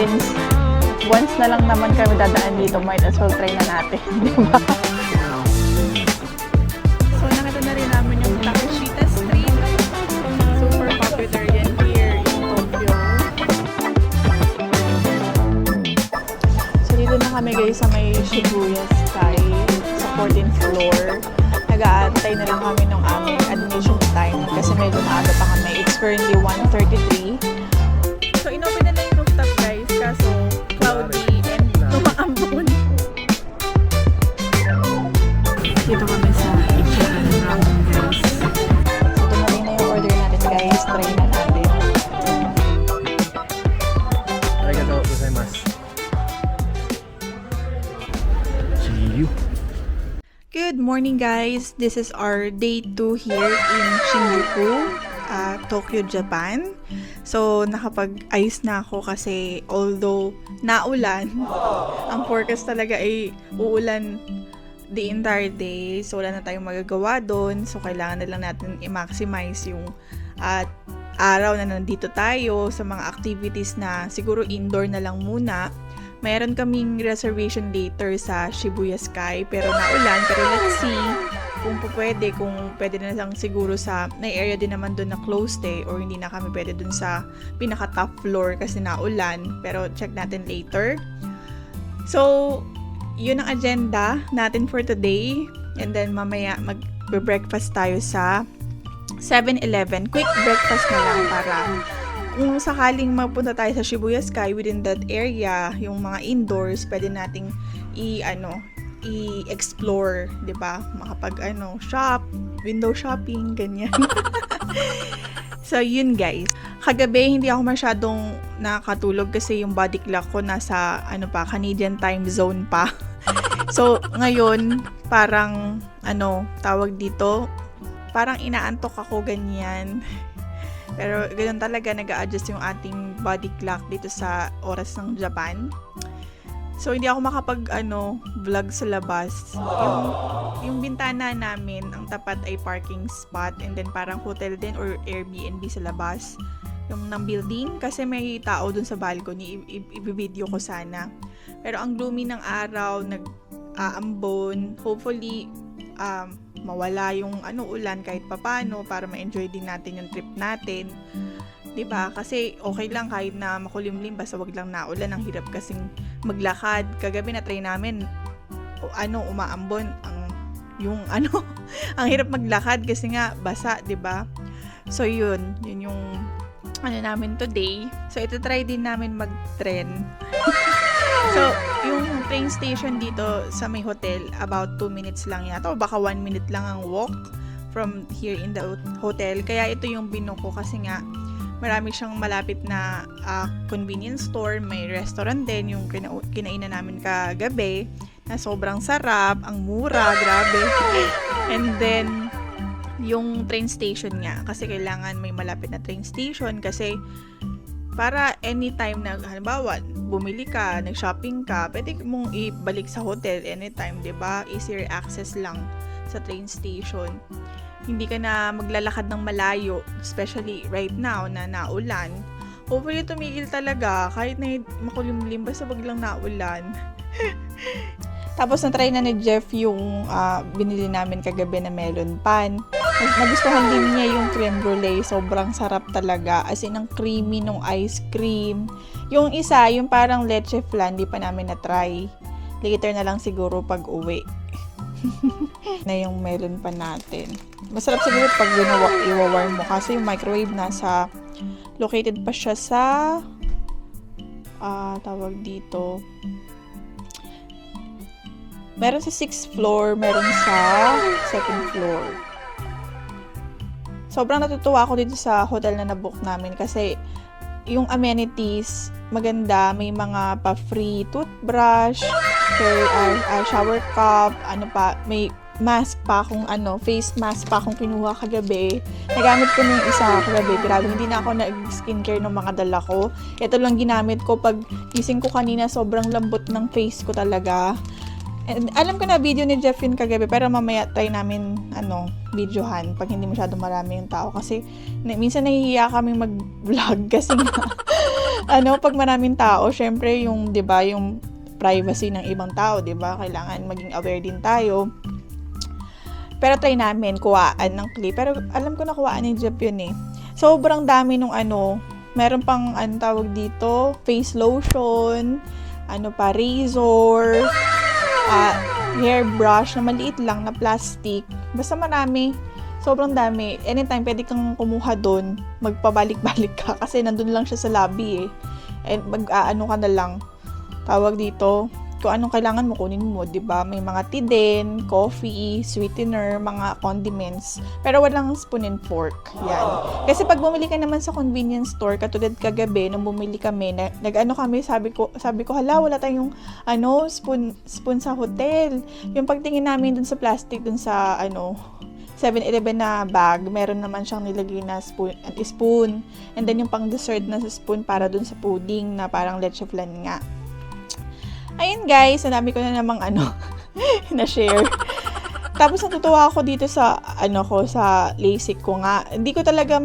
since once na lang naman kami dadaan dito, might as well try na natin, di ba? So, nakita na rin namin yung Takeshita Street. Super popular yan here in Tokyo. So, dito na kami guys sa may Shibuya Sky sa 14th floor. Nag-aantay na lang kami ng aming admission time kasi medyo maaga pa kami. It's currently 1:33. So, inopen na yung rooftop guys kaso cloudy and tumaambon. Dito kami sa Ichiran Ramen guys. So, tumaling na yung order natin guys. Try na natin. Arigatou gozaimasu. See you. Good morning guys! This is our day 2 here in Shinjuku, Tokyo, Japan. So, nakapag-ayos na ako kasi although naulan, ang forecast talaga ay uulan the entire day. So, wala na tayong magagawa doon. So, kailangan na lang natin i-maximize yung araw na nandito tayo sa mga activities na siguro indoor na lang muna. Mayroon kaming reservation later sa Shibuya Sky pero naulan. Pero let's see kung pwede na lang siguro sa may area din naman doon na closed or hindi na kami pwede doon sa pinaka top floor kasi naulan. Pero check natin later. So, yun ang agenda natin for today. And then mamaya mag-breakfast tayo sa 7-Eleven. Quick breakfast na lang para kung sakaling mapunta tayo sa Shibuya Sky within that area, yung mga indoors, pwede nating i-explore, 'di ba? Shop, window shopping, ganyan. So, yun guys. Kagabi hindi ako masyadong nakatulog kasi yung body clock ko nasa Canadian time zone pa. So, ngayon parang tawag dito, parang inaantok ako ganyan. Pero ganoon talaga nag-a-adjust yung ating body clock dito sa oras ng Japan. So, hindi ako vlog sa labas. Yung bintana namin, ang tapat ay parking spot and then parang hotel din or Airbnb sa labas. Yung ng building kasi may tao dun sa balcony, i-video ko sana. Pero ang gloomy ng araw, nag-aambon. Hopefully, mawala yung ulan kahit papano para ma-enjoy din natin yung trip natin. 'Di ba? Kasi okay lang kahit na makulimlim basta wag lang naulan. Ang hirap kasing maglakad. Kagabi na try namin umaambon ang hirap maglakad kasi nga basa, 'di ba? So yun yung namin today. So ito try din namin mag-tren. So, yung train station dito sa may hotel, about 2 minutes lang yata. O baka 1 minute lang ang walk from here in the hotel. Kaya ito yung binuko kasi nga marami siyang malapit na convenience store. May restaurant din, yung kinainan namin kagabi na sobrang sarap, ang mura, grabe. And then, yung train station nga. Kasi kailangan may malapit na train station kasi para anytime na halimbawa bumili ka, nag-shopping ka, pwede mong ibalik sa hotel anytime, 'di ba? Easier access lang sa train station. Hindi ka na maglalakad ng malayo, especially right now na naulan. Hopefully tumigil talaga kahit na makulimlim basta wag lang naulan. Tapos na-try na ni Jeff yung binili namin kagabi na melon pan. Nagustuhan din niya yung creme brulee. Sobrang sarap talaga. As in, ang creamy nung ice cream. Yung isa, yung parang leche flan, di pa namin na-try. Later na lang siguro pag uwi. Na yung melon pan natin. Masarap siguro pag i-warm mo kasi yung microwave located pa siya sa tawag dito. Meron sa 6th floor, meron sa 2nd floor. Sobrang natutuwa ako dito sa hotel na nabook namin kasi yung amenities maganda, may mga pa-free toothbrush, shower cup, may mask pa akong face mask pa akong kinuha kagabi. Nagamit ko yung isa kagabi. Grabe, hindi na ako nag-skincare ng mga dala ko. Ito lang ginamit ko pag gising ko kanina, sobrang lambot ng face ko talaga. And alam ko na video ni Jeff yun kagabi, pero mamaya try namin videohan pag hindi masyado marami yung tao kasi minsan nahihiya kaming mag-vlog kasi nga Pag maraming tao, syempre yung, 'di ba, yung privacy ng ibang tao, 'di ba? Kailangan maging aware din tayo. Pero try namin kuhaan ng clip. Pero alam ko na kuhaan ni Jeff yun eh. Sobrang dami nung meron pang tawag dito, face lotion, razor, hairbrush na maliit lang na plastic. Basta marami. Sobrang dami. Anytime, pwede kang kumuha doon. Magpabalik-balik ka. Kasi nandun lang siya sa lobby eh. And ka na lang. Tawag dito. Kung anong kailangan mo, kunin mo. Diba? May mga tea din, coffee, sweetener, mga condiments. Pero walang spoon and fork. Yan. Kasi pag bumili ka naman sa convenience store, katulad kagabi, nung bumili kami, kami, sabi ko, hala, wala tayong, spoon sa hotel. Yung pagtingin namin dun sa plastic, dun sa, 7-Eleven na bag, meron naman siyang nilagay na spoon. And then yung pang dessert na spoon para dun sa pudding na parang leche flan nga. Ayun guys, dami ko na namang na-share. Tapos natutuwa ako dito sa sa LASIK ko nga. Hindi ko talaga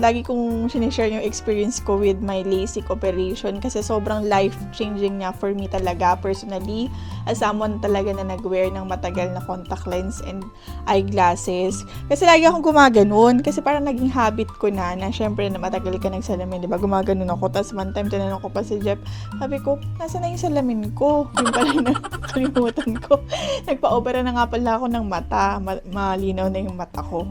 lagi kong sinishare yung experience ko with my LASIK operation kasi sobrang life-changing niya for me talaga personally as someone talaga na nag-wear ng matagal na contact lens and eyeglasses. Kasi lagi akong gumaganon kasi parang naging habit ko na syempre na matagal ka nagsalamin, di ba? Gumaganon ako. Tapos one time tinanong ko pa si Jeff, sabi ko, nasa na yung salamin ko? Yung pala na kalimutan ko. Nagpa-opera na nga pala ako ng mata. Malinaw na yung mata ko.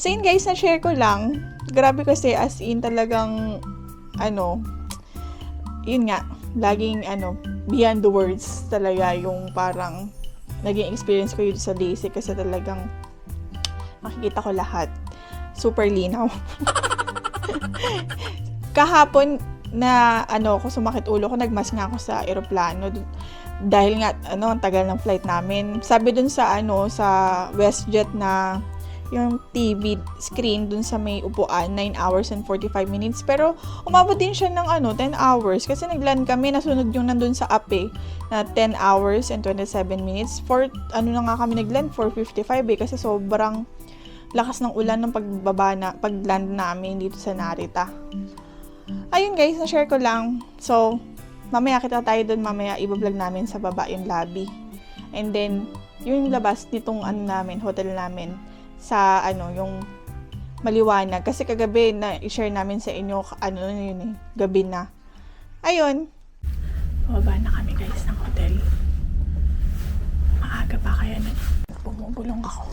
So yun guys, na-share ko lang. Grabe kasi as in talagang yun nga, laging beyond the words talaga yung parang naging experience ko yun sa LASIK kasi talagang makikita ko lahat. Super linaw. Kahapon na ko sumakit ulo ko, nagmask nga ako sa eroplano dahil nga ang tagal ng flight namin. Sabi dun sa sa WestJet na yung TV screen dun sa may upuan 9 hours and 45 minutes, pero umabot din siya ng 10 hours kasi nagland kami, nasunod yung nandun sa app na 10 hours and 27 minutes for na nga kami nagland 4:55 kasi sobrang lakas ng ulan ng pagland namin dito sa Narita. Ayun guys, na-share ko lang. So mamaya kita tayo doon, mamaya i-vlog namin sa baba yung lobby. And then, yung labas nitong hotel namin sa yung maliwanag. Kasi kagabi na i-share namin sa inyo, gabi na. Ayun. Baba na kami guys ng hotel. Maaga pa kaya bumubulong ako.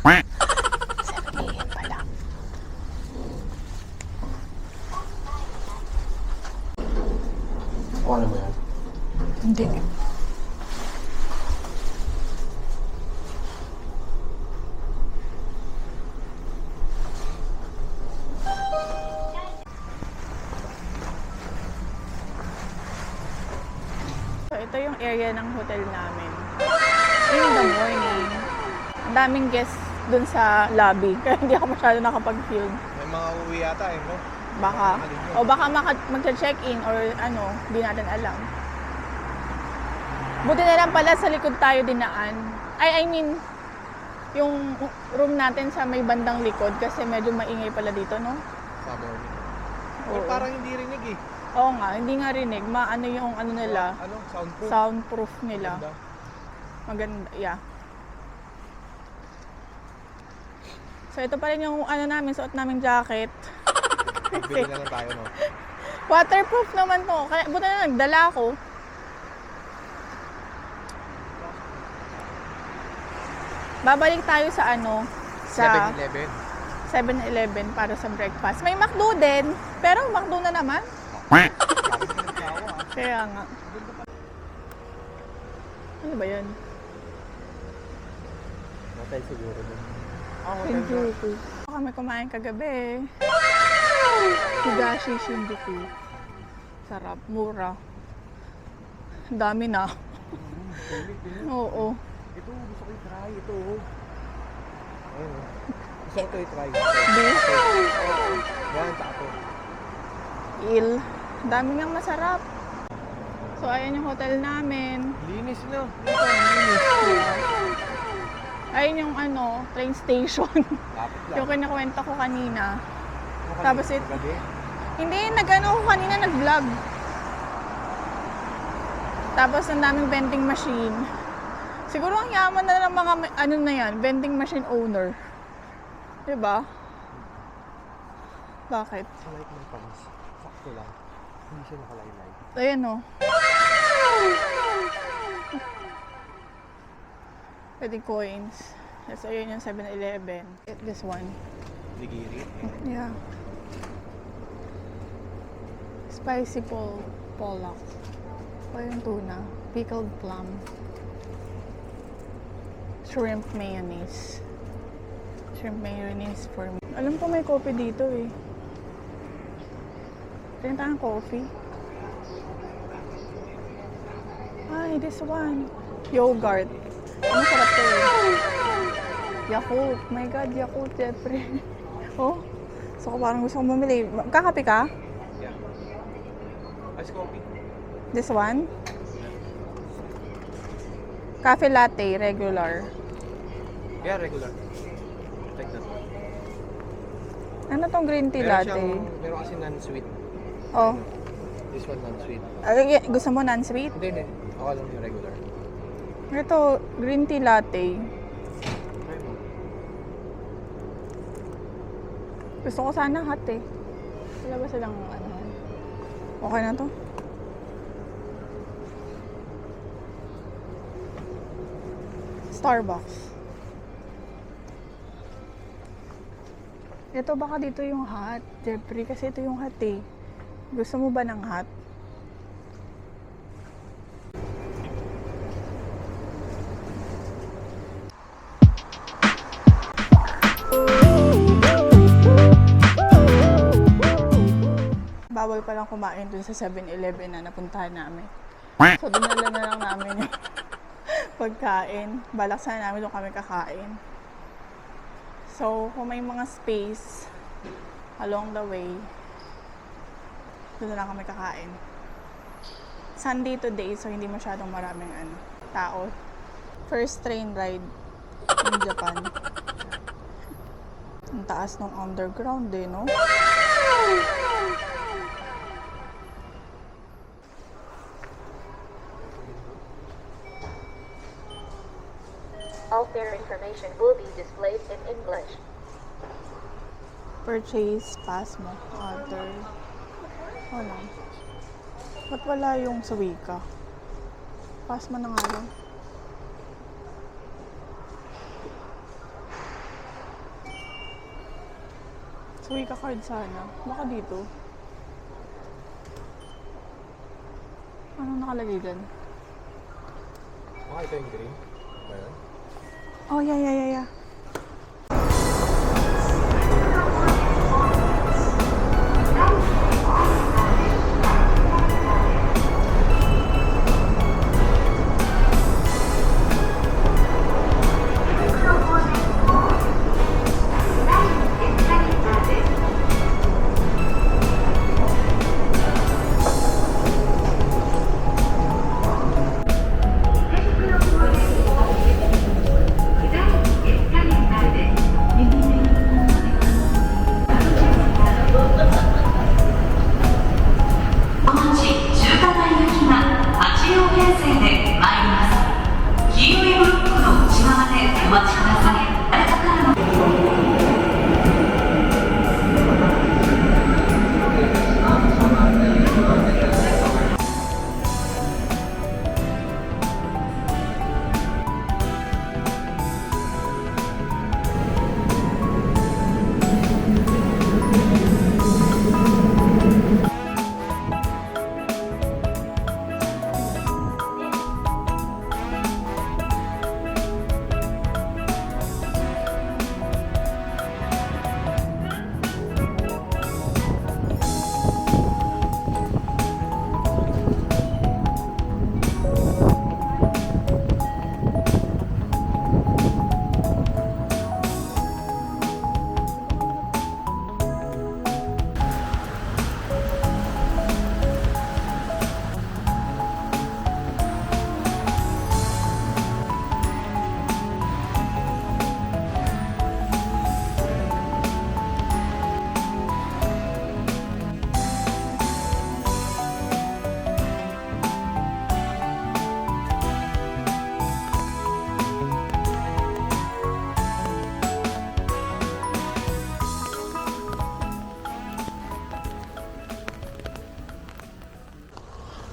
7 AM pa lang. Ano mo yan? Hindi. So, ito yung area ng hotel namin. In the morning, ang daming guests dun sa lobby. Kaya hindi ako masyado nakapag-film. May mga uwi yata no? Baka. O baka magcha-check-in or di natin alam. Buti na lang pala sa likod tayo dinaan. I mean, yung room natin sa may bandang likod kasi medyo maingay pala dito, no? Sabi ko. Oo. Parang hindi rinig eh. Oo nga, hindi nga rinig. Yung nila. Soundproof? Soundproof nila. Ganda. Maganda, yeah. So, ito pa rin yung namin, suot naming jacket. Bili na lang tayo, no? Waterproof naman to. Kaya, buta na nagdala ako. Babalik tayo sa sa 7-Eleven para sa breakfast. May McDo din, pero McDo na naman. Kaya nga. Ano ba yan? Hotel siguro din. Shinjuku. Kami kumain kagabi. Higashi Shinjuku. Sarap, mura. Dami na. Oo. Ito, gusto ko i-try. Ito. Ayun. Gusto ko i-try. Beef. Yan, tsaka to. Dami nang masarap. So, ayan yung hotel namin. Linis na. Ayun yung train station. Lapit lang. Yung kinakwento ko kanina. Ano Tapos gabi? Hindi, nag-ano ko kanina, nag-vlog. Tapos ang daming vending machine. Siguro ang yaman na ng mga ano na yan, vending machine owner. Diba? Bakit? Sa light ng pants, sakto lang. Hindi siya nakalaylay. Ayan o. Pwede coins. So, yun yung 7-Eleven. This one. Ligiri. Yeah. Spicy pollock. O yung tuna. Pickled plum. Shrimp mayonnaise. Shrimp mayonnaise for me. Alam ko may coffee dito eh. Tingnan tayo ng coffee. Ay, this one. Yogurt. Ang sarap to eh. Yakult. My God, Yakult, Jeffrey. Oh, so parang gusto kong bumili. Kakape ka? Yeah. Ice coffee. This one? Cafe latte, regular. Yeah, regular. Like that. Ano tong green tea latte? Meron kasi non-sweet. Oh. This one non-sweet. Gusto mo non-sweet? Hindi. Ako lang yung regular. Ito, green tea latte. Try mo. Gusto ko sana hot eh. Wala ba silang ano? Okay na to? Starbucks. Ito baka dito yung hot, Jeffrey, kasi ito yung hot eh. Gusto mo ba ng hot? Bawal palang kumain dun sa 7-Eleven na napuntahan namin. So, dinala na lang namin yung pagkain. Balak sana namin doon kami kakain. So, kung may mga space along the way, doon na lang kami kakain. Sunday today, so hindi masyadong maraming tao. First train ride in Japan. Ang taas ng underground eh, no? All fare information will be displayed in English. Purchase, pass mo, other. Wala. Ba't wala yung sa wika? Pass mo na nga lang. Sa wika card sana. Baka dito. Anong nakalagay dyan? Baka ito yung green. Ba yun? Oh, yeah.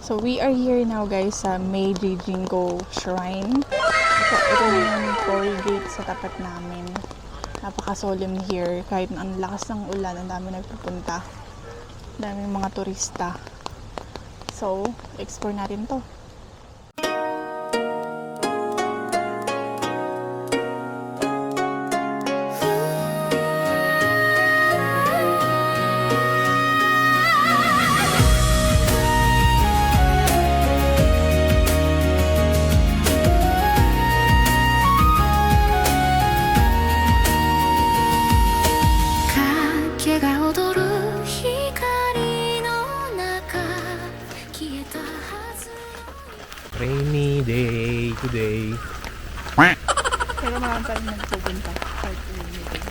So we are here now guys sa Meiji Jingo Shrine. So ito na yung toll gate sa tapat namin. Napaka-solemn here. Kahit ang lakas ng ulan, ang dami nagpupunta. Daming mga turista. So, explore natin to. Rainy day today. Pero marami pa rin nagpupunta. Kahit uwi din.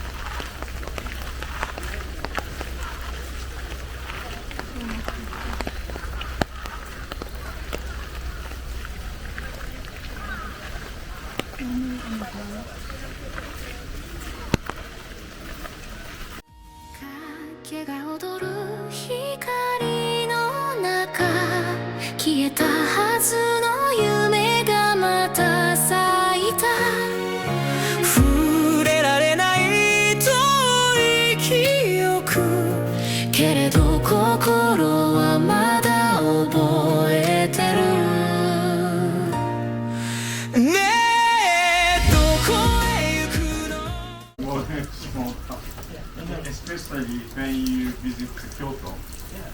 Especially when you visit Kyoto,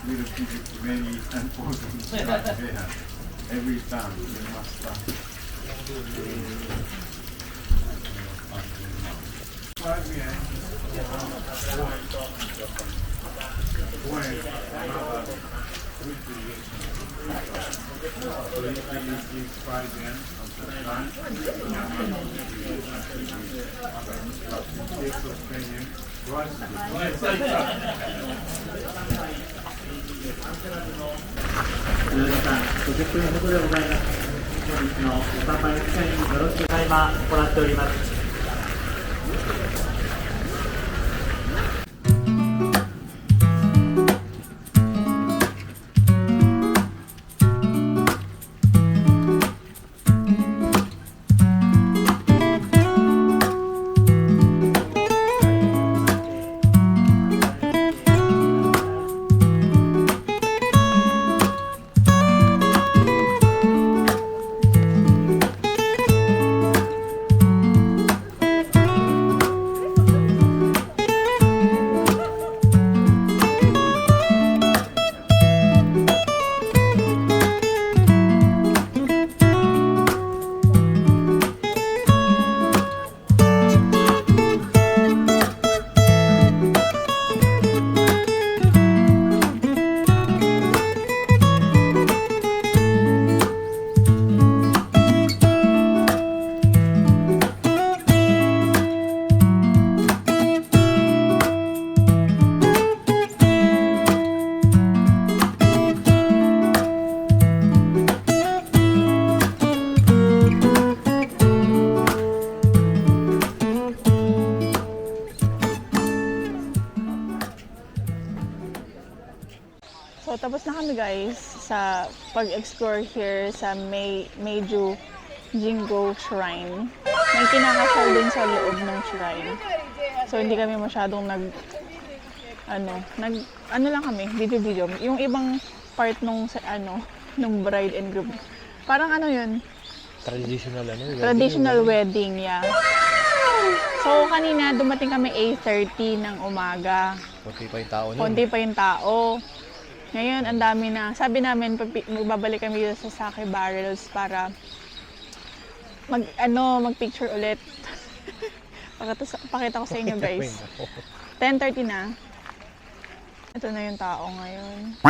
you will visit many temples there. Every time you must So, tapos na kami guys sa pag-explore here sa Meiji Jingo Shrine. May kinakasal din sa loob ng shrine. So, hindi kami masyadong ano lang kami, video. Yung ibang part nung bride and groom. Parang yun? Traditional wedding, yeah. So, kanina dumating kami 8:30 ng umaga. Konti pa yung tao nun. Konti pa yung tao. Ngayon, ang dami na. Sabi namin, magbabalik kami dito sa Sake Barrels para mag-picture ulit. Pakita ko sa inyo, guys. 10:30 na. Ito na yung tao ngayon.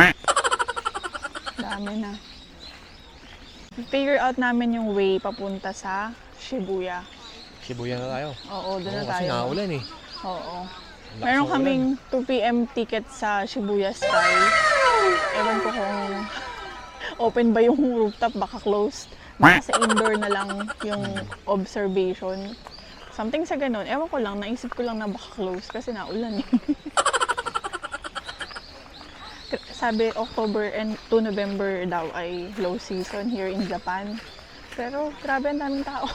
Dami na. Figure out namin yung way papunta sa Shibuya. Shibuya na tayo. Oo, doon na tayo. Kasi naulan eh. Oo. Meron kaming 2 p.m. ticket sa Shibuya Sky. Ewan ko kung open ba yung rooftop, baka closed. Baka sa indoor na lang yung observation. Something sa ganun. Ewan ko lang, naisip ko lang na baka closed kasi naulan eh. sabi October and to November daw ay low season here in Japan. Pero grabe ang daming tao.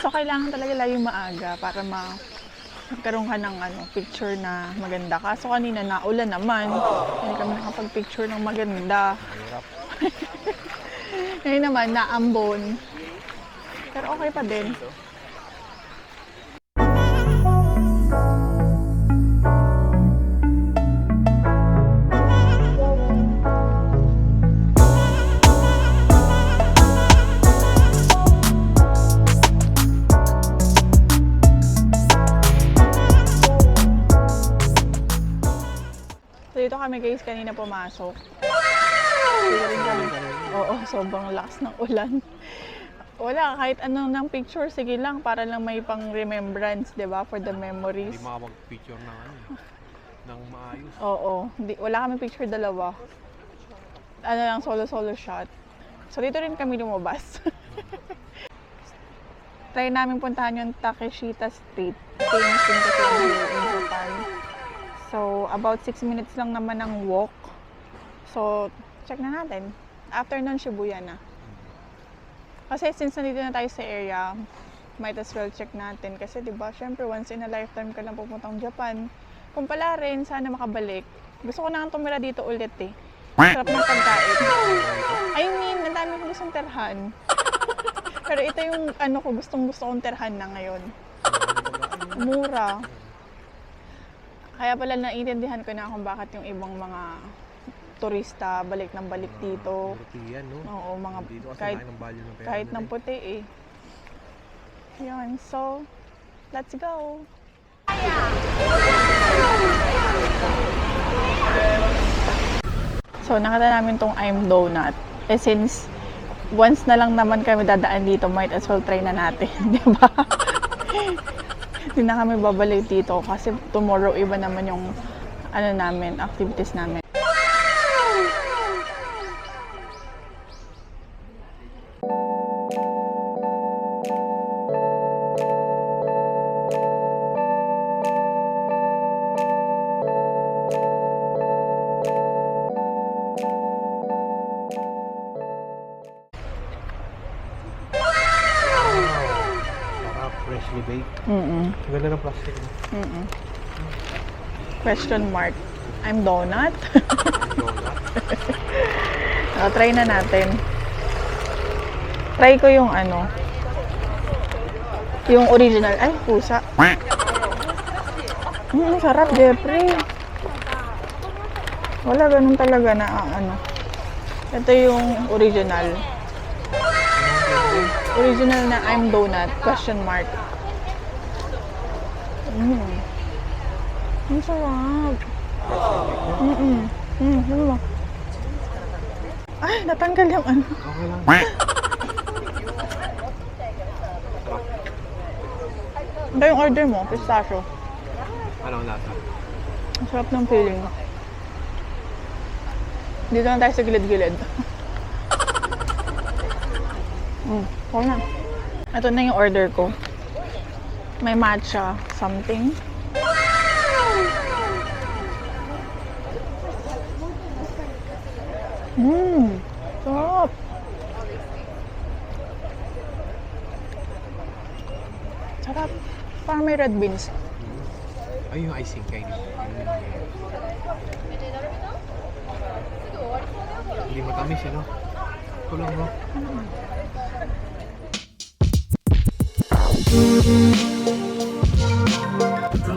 So kailangan talaga laging maaga para magkaroon ka ng picture na maganda. Kaso kanina naulan naman. Hindi kami nakapag-picture ng maganda. Hirap. Ngayon naman naambon. Pero okay pa din. Dito kami guys, kanina pumasok. Dito rin kami. Oo, sobrang lakas ng ulan. Wala, kahit anong ng picture, sige lang, para lang may pang remembrance, di ba? For the memories. Hindi makapag-picture ng maayos. Oo, wala kami picture dalawa. Ano lang, solo shot. So dito rin kami lumabas. Try namin puntahan yung Takeshita Street. Famous din kasi here in Japan. So, about 6 minutes lang naman ang walk. So, check na natin. After nun, Shibuya na. Kasi since nandito na tayo sa area, might as well check natin. Kasi diba, syempre, once in a lifetime ka lang pupuntang Japan. Kung pala rin, sana makabalik. Gusto ko na nga tumira dito ulit eh. Sarap ng pagkain. I mean, ang dami ko gustong terhan. Pero ito yung gusto kong terhan na ngayon. Mura. Kaya pala naiintindihan ko na kung bakit yung ibang mga turista balik ng balik dito. European, no? Oo, mga Dito kasi kahit, laki ng value ng pera kahit nila ng puti eh. Yun, so, let's go! So, nakita namin tong I'm Donut. Eh, since once na lang naman kami dadaan dito, might as well try na natin, di ba? Hindi na kami babalik dito kasi tomorrow iba naman yung activities namin. Freshly baked. Mm-mm. Ang ganda ng plastic. Mm-mm. Question mark. I'm Donut? So, try na natin. Try ko yung yung original. Ay, pusa. Sarap, Jeffrey. Wala ganun talaga na Ito yung original. Original na I'm Donut, question mark. Ang sarap. Ano ba? Ay, natanggal yung Okay lang. Ito yung order mo, pistachio. Anong lasa? Ang sarap ng feeling. Dito na tayo sa gilid-gilid. Okay na. Ito na yung order ko. May matcha something. Sarap. Sarap. Parang may red beans. Ay, yung icing kainin. Hindi matamis, no? Ito lang, no?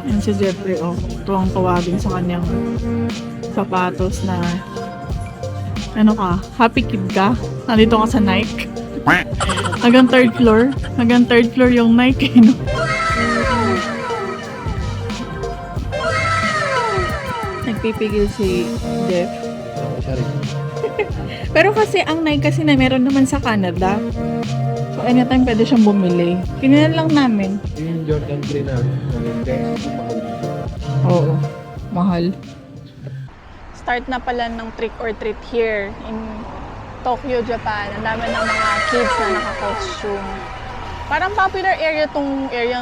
Yan si Jeffrey, tuwang-tuwa din sa kanyang sapatos na happy kid ka? Nandito ka sa Nike? Hanggang third floor yung Nike, no? Nagpipigil si Jeff. Pero kasi ang Nike kasi na meron naman sa Canada. So anytime pwede siyang bumili. Kinilan lang namin. Yung Jordan 3 na. Oo. Mahal. Start na pala ng trick or treat here in Tokyo, Japan. Ang dami ng mga kids na naka-costume. Parang popular area tong area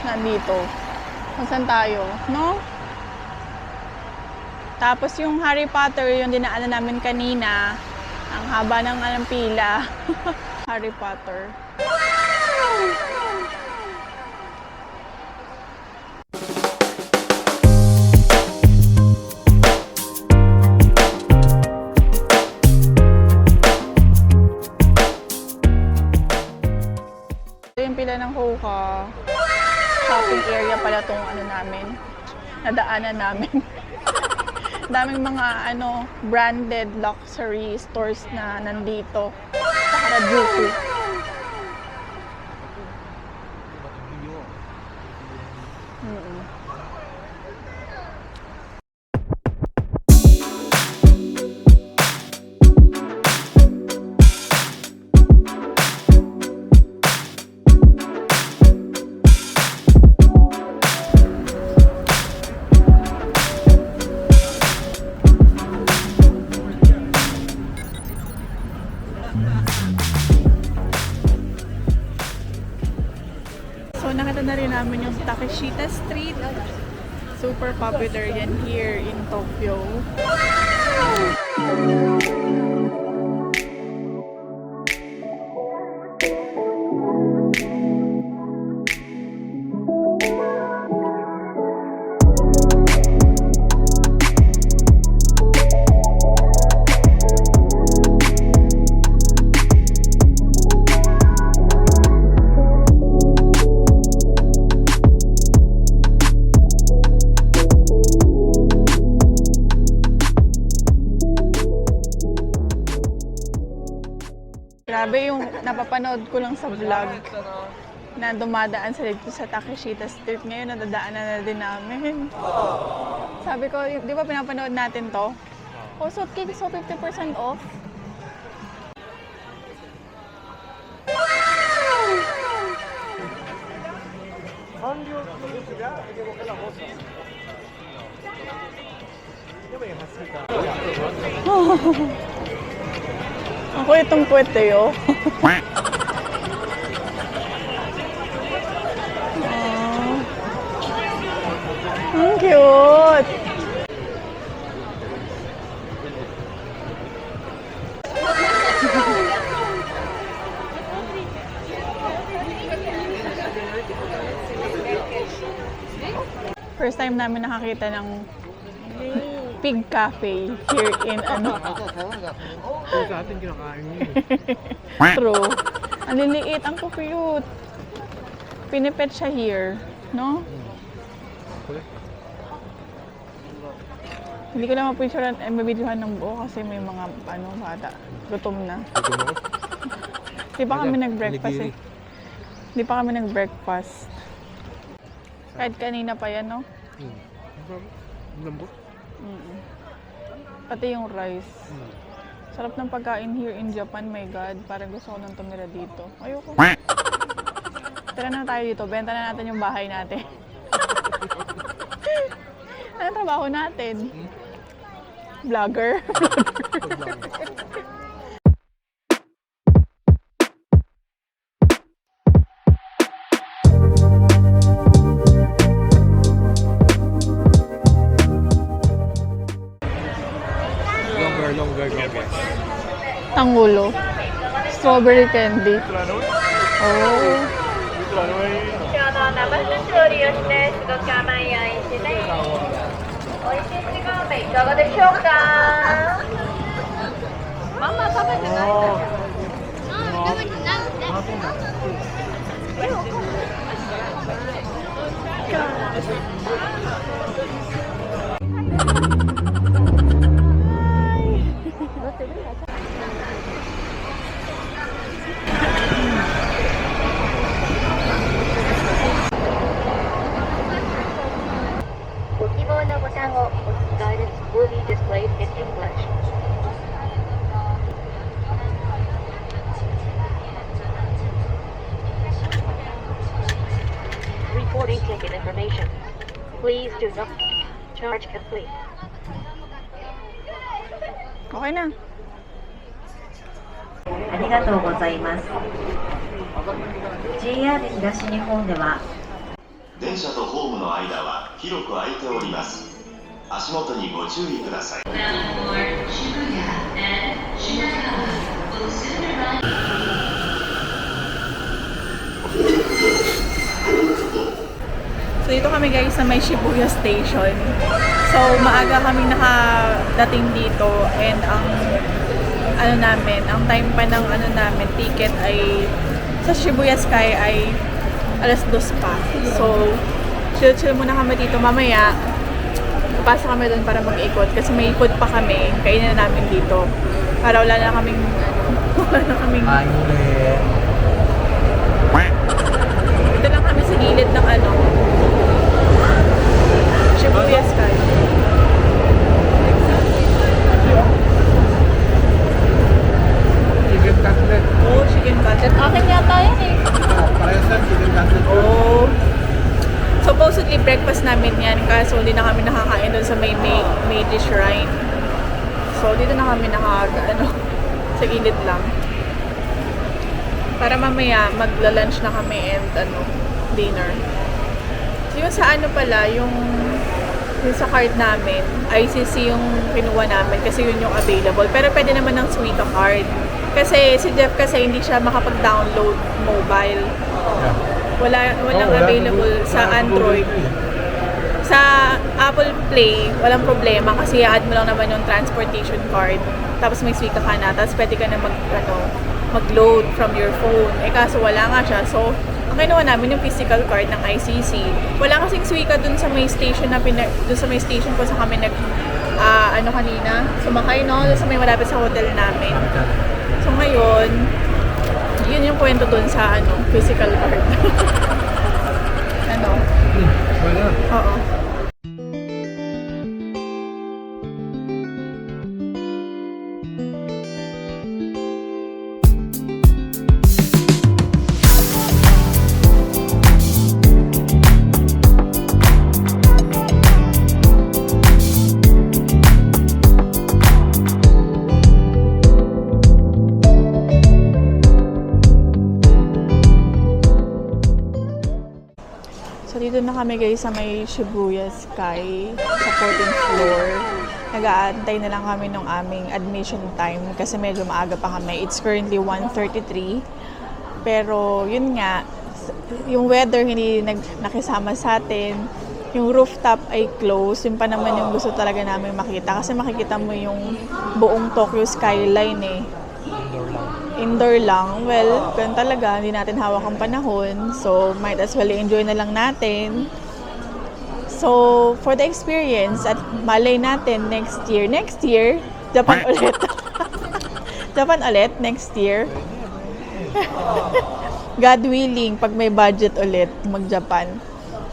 nandito. Kung saan tayo, no? Tapos yung Harry Potter, yung dinaanan namin kanina, ang haba ng pila. Harry Potter. Ito yung pila ng Hoka. Shopping area pala tong namin. Nadaanan namin. Daming mga branded luxury stores na nandito sa Harajuku. Mm-mm. So nakita na rin namin yung Takeshita Street. Super popular yan here in Tokyo. Grabe yung napapanood ko lang sa vlog na dumadaan sa dito sa Takeshita Street. Ngayon nadadaanan na din namin. Sabi ko, di ba pinapanood natin to? Oh, so 50% off. Ako itong puwete yo. Ang cute! First time namin nakakita ng Pig Cafe here in Kung sa atin kinakain yun. True. Ang liliit, ang cute. Pinipet siya here, no? Hindi ko lang mapicturean, mabidyohan ng buo kasi may mga bata. Gutom na. Di pa kami nag-breakfast eh. Di pa kami nag-breakfast. Kahit kanina pa yan, no? Lambot. Mm-mm. Pati yung rice. Sarap ng pagkain here in Japan, my God. Parang gusto ko nang tumira dito. Ayoko. Tara na tayo dito. Benta na natin yung bahay natin. Ano trabaho natin? Vlogger. Longer. Tangulo. Strawberry candy. Oh. 今日の生調理をしてすごく甘いアイスで美味しいちご飴いかがでしょうかママ食べてない食べてご希望のボタンを押す Guidance will be displayed in English. Reporting ticket information. Please do not charge complete. Okay na. ありがとうございます。JR 東日本では電車とホームの間は広く空いております。足元にご注意ください。 So, dito kami guys sa may Shibuya Station. So, maaga kami nakadating dito and ang time pa ng ticket ay sa Shibuya Sky ay alas 2 pa. So, chill muna kami dito. Mamaya, papasok kami doon para mag-ikot kasi may ikot pa kami. Kainin na namin dito. Para wala na kaming Ay, ulit. dito lang kami sa gilid ng Shibuya Sky. Chicken cutlet. Oh, chicken cutlet. Akin yata yan eh. Parehas yan, chicken cutlet. Oh. Supposedly breakfast namin yan kaso hindi na kami nakakain doon sa Meiji Shrine. So dito na kami sa gilid lang. Para mamaya magla-lunch na kami and dinner. So yung sa pala, yung sa card namin, ICC yung kinuha namin kasi yun yung available. Pero pwede naman ng Suica card. Kasi si Jeff kasi hindi siya makapag-download mobile. Walang available sa Android. Sa Apple Play, walang problema kasi i-add mo lang naman yung transportation card. Tapos may Suica ka na, tapos pwede ka na mag-load from your phone. Eh kaso wala nga siya. So, ang kinuha namin yung physical card ng ICC. Wala kasing Suica dun sa may station dun sa may station ko sa kami kanina, sumakay dun sa may malapit sa hotel namin. So ngayon, yun yung kwento dun sa physical card. Oo. So, dito na kami guys sa may Shibuya Sky sa 14th floor. Nag-aantay na lang kami ng aming admission time kasi medyo maaga pa kami. It's currently 1:33. Pero, yun nga, yung weather hindi nakisama sa atin. Yung rooftop ay closed. Yun pa naman yung gusto talaga namin makita. Kasi makikita mo yung buong Tokyo skyline eh. Indoor lang. Well, ganun talaga. Hindi natin hawak ang panahon. So, might as well enjoy na lang natin. So, for the experience, at malay natin next year, Japan ulit. Japan ulit, next year. God willing, pag may budget ulit, mag-Japan.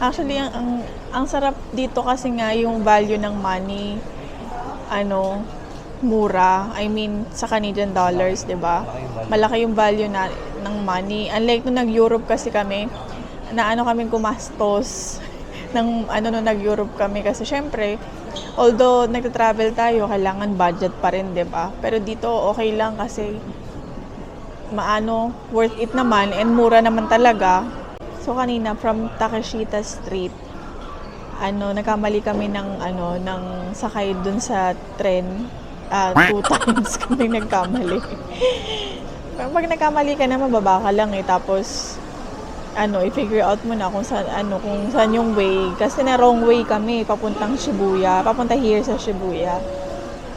Actually, ang sarap dito kasi nga yung value ng money, mura. I mean, sa Canadian dollars, 'di ba? Malaki yung value ng money. Unlike nung nag-Europe kasi kami, kaming gumastos nung nag-Europe kami kasi syempre, although nagta-travel tayo, kailangan budget pa rin, 'di ba? Pero dito okay lang kasi worth it naman and mura naman talaga. So kanina from Takeshita Street, nagkamali kami ng sakay dun sa tren. 2 times kami nagkamali. Pag nagkamali ka na, mababa ka lang eh. Tapos, i-figure out mo na kung saan yung way. Kasi na wrong way kami, papunta here sa Shibuya.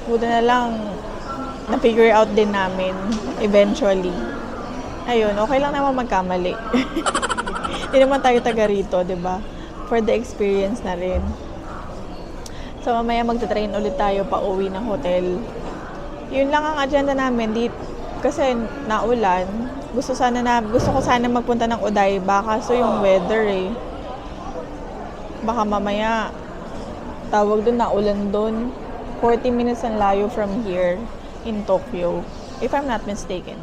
Buta na lang, na-figure out din namin, eventually. Ayun, okay lang naman magkamali. Hindi naman tayo taga rito, diba? For the experience na rin. So, mamaya magta-train ulit tayo pa uwi ng hotel. Yun lang ang agenda namin. Kasi naulan. Gusto ko sana magpunta ng Odaiba kaso yung weather eh. Baka mamaya tawag doon, naulan doon. 40 minutes ang layo from here in Tokyo, if I'm not mistaken.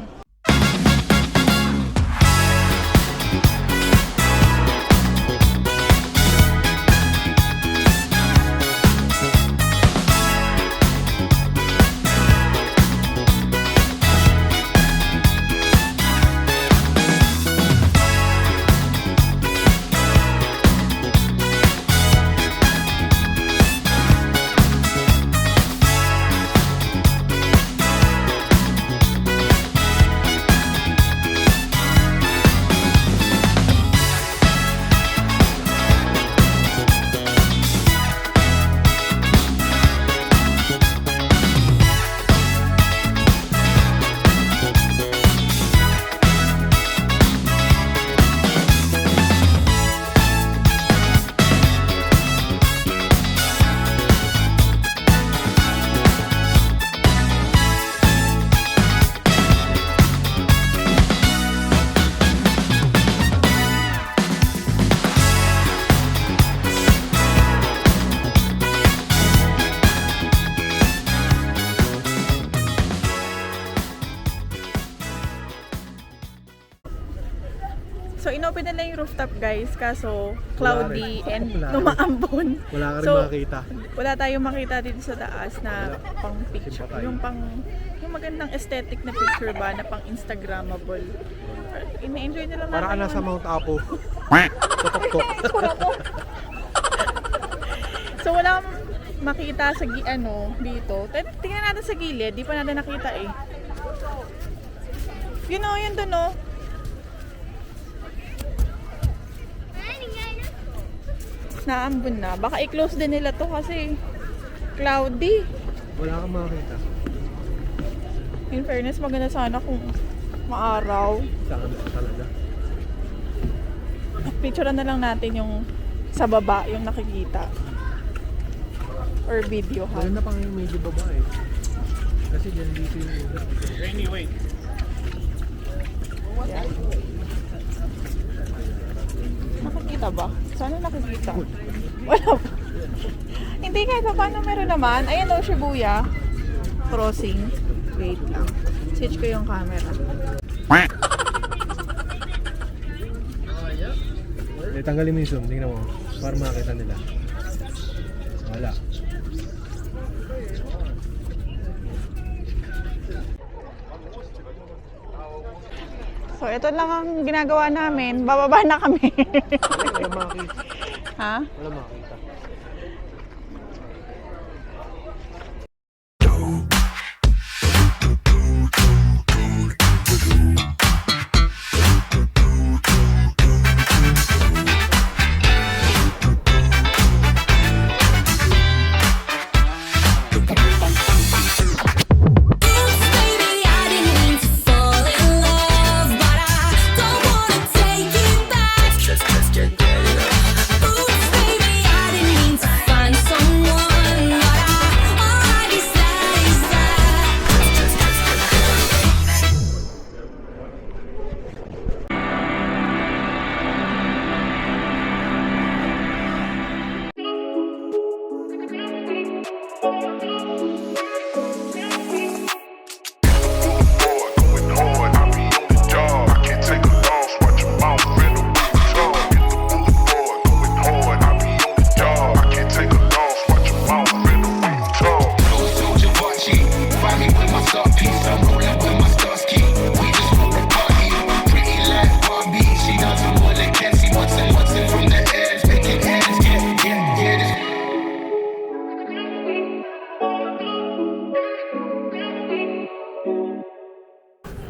na-open nila yung rooftop guys, kaso cloudy Wala rin. and Wala rin. lumaambon. Wala ka rin So, makakita. wala tayong makita dito sa taas na Wala. pang picture. Simpatay. Yung magandang aesthetic na picture ba na pang Instagrammable. Ina-enjoy nila Para ka natin nasa yung- Mount Apo. Sa tuktok. So wala kang makita sa dito. Tingnan natin sa gilid, di pa natin nakita eh. Yun o, yun dun o. Naambun na. Baka i-close din nila to kasi cloudy. Wala kang makakita. In fairness, maganda sana kung maaraw. Saan talaga? Picturean na lang natin yung sa baba, yung nakikita. Or video ha. Maganda pang yung medyo babae. Kasi dyan dito yung ugat. Anyway. Nakikita ba? Sana nakikita. Wala pa. Hindi kahit pa paano meron naman. Ayan o, Shibuya. Crossing. Wait lang. Switch ko yung camera. Tanggalin mo yung zoom. Tingnan mo. Para makakita nila. Wala. So, ito lang ang ginagawa namin. Bababa na kami. Wala makakita. Ha? Wala makakita. Baby, I didn't mean to fall in love, but I don't wanna take it back. Oops, baby, I didn't mean to find someone, but all I decide is that.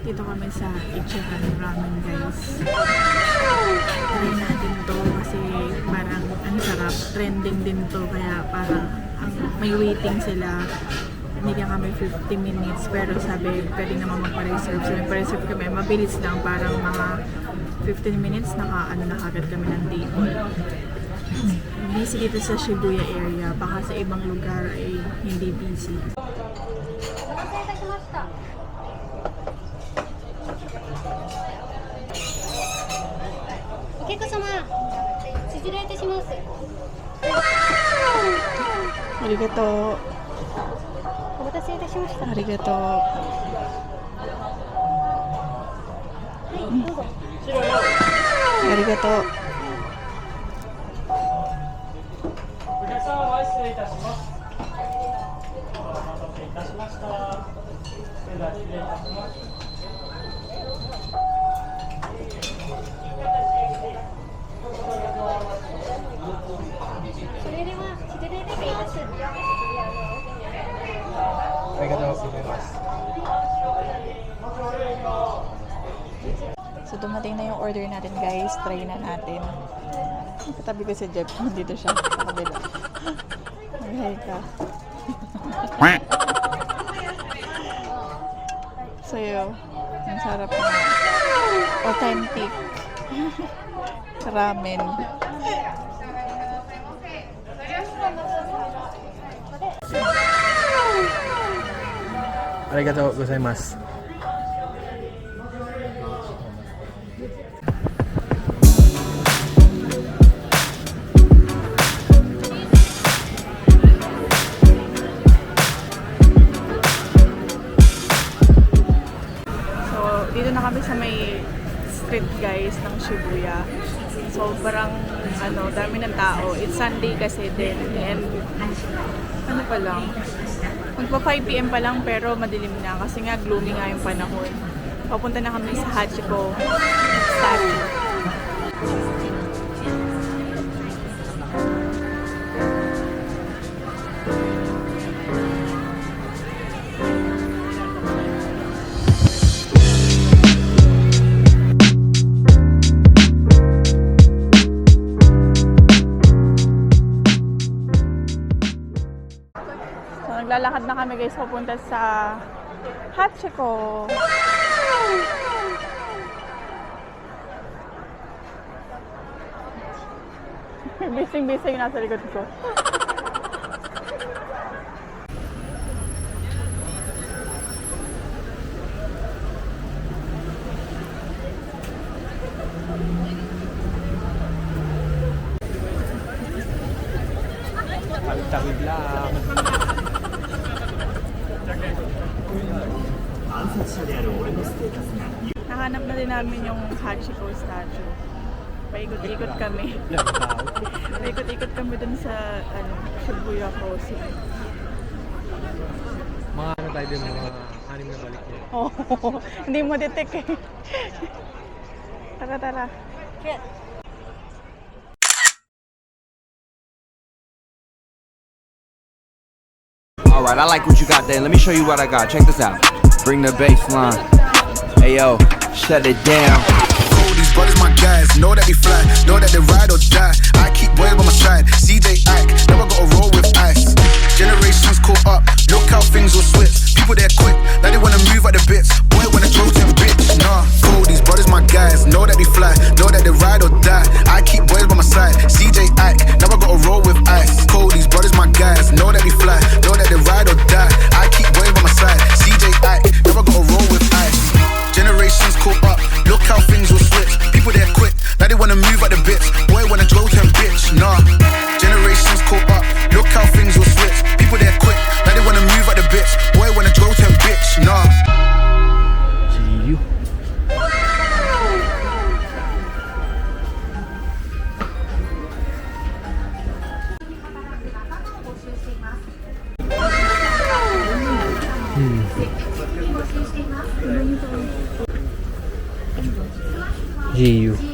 Dito kami sa Ichiran Ramen guys. Try natin to kasi parang ang sarap. Trending din to kaya parang may waiting sila. Binigyan kami 50 minutes pero sabi pwede naman magpa-reserve. So nagpa-reserve kami. Mabilis lang parang mga 15 minutes na kagad kami ng table. Busy dito sa Shibuya area. Baka sa ibang lugar ay hindi busy. Arigato. Arigato. Arigato. お客様は失礼いたします。お待たせいたしました。それでは失礼いたします。それでは失礼いたします。 Arigatou gozaimasu. So dumating na yung order natin guys. Try na natin. Katabi ko si Jeff. Dito siya. Sa kabila. Mag-hi ka. So yun. Ang sarap na. Authentic. Ramen. Arigatou gozaimasu. So, dito na kami sa may street guys ng Shibuya. Sobrang dami ng tao. It's Sunday kasi din. And ano pa lang, magpa 5 PM pa lang pero madilim na kasi nga gloomy nga yung panahon. Papunta na kami sa Hachiko statue. So, naglalakad na kami guys papunta sa Hachiko. Bising-bising nasa likod ko. Tawid lang. Nahanap na din namin yung Hachiko statue. Paikot-ikot kami. Paikot-ikot kami dun sa Shibuya Crossing. Mga ano tayo din, mga 6 na balik niya. Oh, hindi mo detect eh. Tara. Alright, I like what you got there. Let me show you what I got. Check this out. Bring the bass line. Hey yo, shut it down. These brothers my guys, know that they fly, know that they ride or die. I keep boys by my side, CJ Ike, never gotta roll with ice. Generations caught up, look how things will switch. People they're quick, now they wanna move at the bits. Boy wanna throw them bitch, nah. Cool, these brothers my guys, know that they fly, know that they ride or die. I keep boys by my side, CJ Ike, never gotta roll with ice. Cool, these brothers my guys, know that they fly, know that they ride or die. I keep boys by my side, CJ Ike, never gotta roll with ice. Generations caught up, look how things will switch. People they're quick, now they wanna move at the bits. Boy wanna throw them bitch, nah. Generations caught up, look how things will switch. People they're quick, now they wanna move at the bits. Boy wanna throw them bitch, nah. See you. GU.